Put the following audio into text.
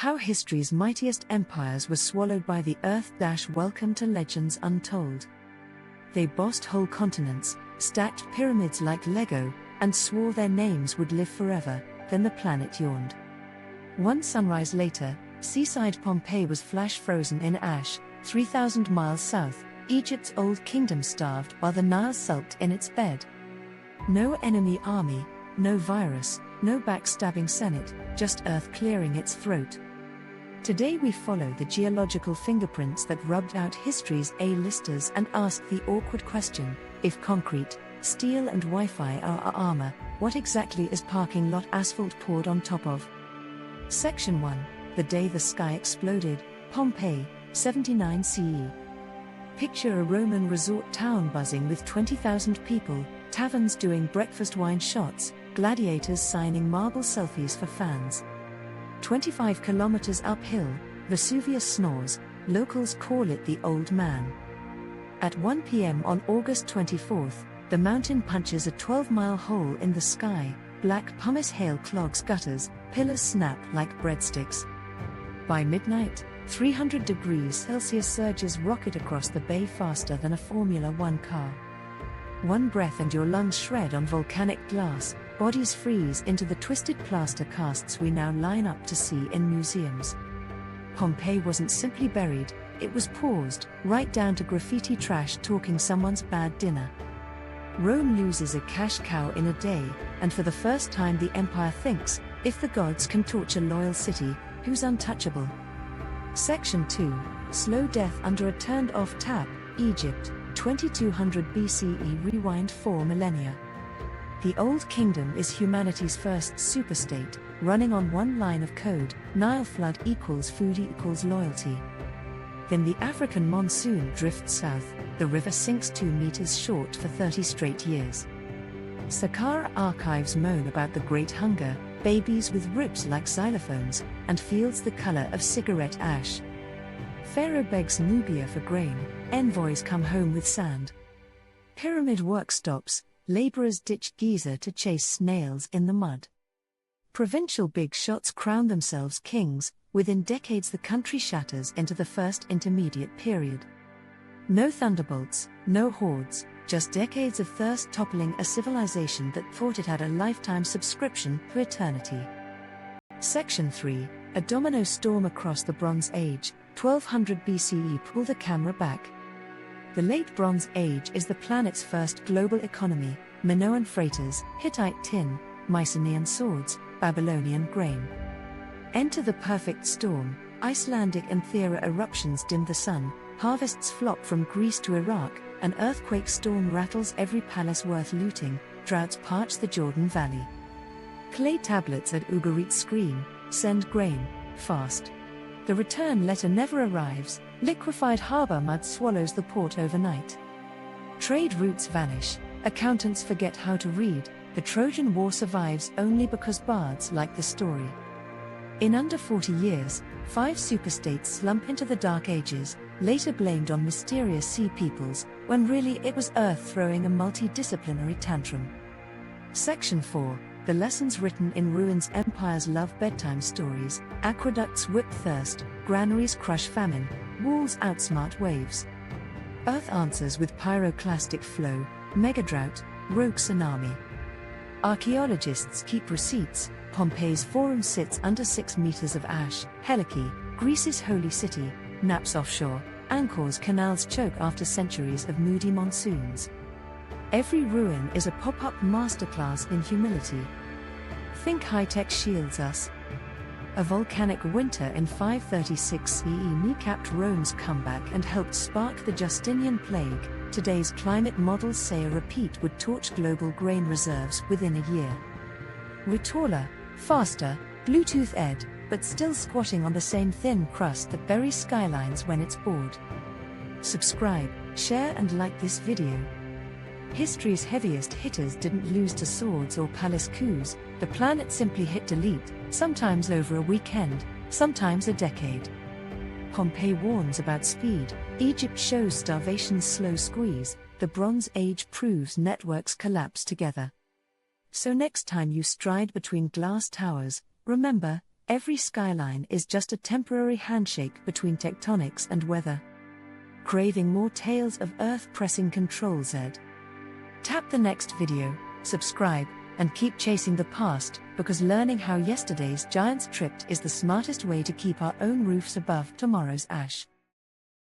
How history's mightiest empires were swallowed by the earth. Welcome to Legends Untold. They bossed whole continents, stacked pyramids like Lego, and swore their names would live forever. Then the planet yawned. One sunrise later, seaside Pompeii was flash frozen in ash. 3,000 miles south, Egypt's old kingdom starved while the Nile sulked in its bed. No enemy army, no virus, no backstabbing Senate, just Earth clearing its throat. Today we follow the geological fingerprints that rubbed out history's A-listers and ask the awkward question: if concrete, steel and Wi-Fi are our armor, what exactly is parking lot asphalt poured on top of? Section 1. The day the sky exploded, Pompeii, 79 CE. Picture a Roman resort town buzzing with 20,000 people, taverns doing breakfast wine shots, gladiators signing marble selfies for fans. 25 kilometers uphill, Vesuvius snores, locals call it the Old Man. At 1 p.m. on August 24th, the mountain punches a 12-mile hole in the sky, black pumice hail clogs gutters, pillars snap like breadsticks. By midnight, 300 degrees Celsius surges rocket across the bay faster than a Formula One car. One breath and your lungs shred on volcanic glass, bodies freeze into the twisted plaster casts we now line up to see in museums. Pompeii wasn't simply buried, it was paused, right down to graffiti trash talking someone's bad dinner. Rome loses a cash cow in a day, and for the first time the empire thinks, if the gods can torch a loyal city, who's untouchable? Section 2. Slow death under a turned-off tap, Egypt, 2200 BCE. Rewind 4 millennia. The Old Kingdom is humanity's first superstate, running on one line of code: Nile flood equals food equals loyalty. Then the African monsoon drifts south, the river sinks 2 meters short for 30 straight years. Saqqara archives moan about the Great Hunger, babies with ribs like xylophones, and fields the color of cigarette ash. Pharaoh begs Nubia for grain, envoys come home with sand. Pyramid work stops, laborers ditch Giza to chase snails in the mud. Provincial big shots crown themselves kings, within decades the country shatters into the First Intermediate Period. No thunderbolts, no hordes, just decades of thirst toppling a civilization that thought it had a lifetime subscription to eternity. Section 3. A domino storm across the Bronze Age, 1200 BCE. Pull the camera back. The Late Bronze Age is the planet's first global economy: Minoan freighters, Hittite tin, Mycenaean swords, Babylonian grain. Enter the perfect storm: Icelandic and Thera eruptions dim the sun, harvests flop from Greece to Iraq, an earthquake storm rattles every palace worth looting, droughts parch the Jordan Valley. Clay tablets at Ugarit scream, send grain, fast. The return letter never arrives, liquefied harbor mud swallows the port overnight. Trade routes vanish, accountants forget how to read, the Trojan War survives only because bards like the story. In under 40 years, 5 superstates slump into the Dark Ages, later blamed on mysterious sea peoples, when really it was Earth throwing a multidisciplinary tantrum. Section 4. The lessons written in ruins: empires love bedtime stories, aqueducts whip thirst, granaries crush famine, walls outsmart waves. Earth answers with pyroclastic flow, megadrought, rogue tsunami. Archaeologists keep receipts: Pompeii's forum sits under 6 meters of ash, Helike, Greece's holy city, naps offshore, Angkor's canals choke after centuries of moody monsoons. Every ruin is a pop-up masterclass in humility. Think high-tech shields us. A volcanic winter in 536 CE kneecapped Rome's comeback and helped spark the Justinian plague. Today's climate models say a repeat would torch global grain reserves within a year. We're taller, faster, Bluetooth ed, but still squatting on the same thin crust that buries skylines when it's bored. Subscribe, share and like this video. History's heaviest hitters didn't lose to swords or palace coups, the planet simply hit delete, sometimes over a weekend, sometimes a decade. Pompeii warns about speed, Egypt shows starvation's slow squeeze, the Bronze Age proves networks collapse together. So next time you stride between glass towers, remember, Every skyline is just a temporary handshake between tectonics and weather. Craving more tales of Earth pressing Ctrl Z? Tap the next video, subscribe, and keep chasing the past, because learning how yesterday's giants tripped is the smartest way to keep our own roofs above tomorrow's ash.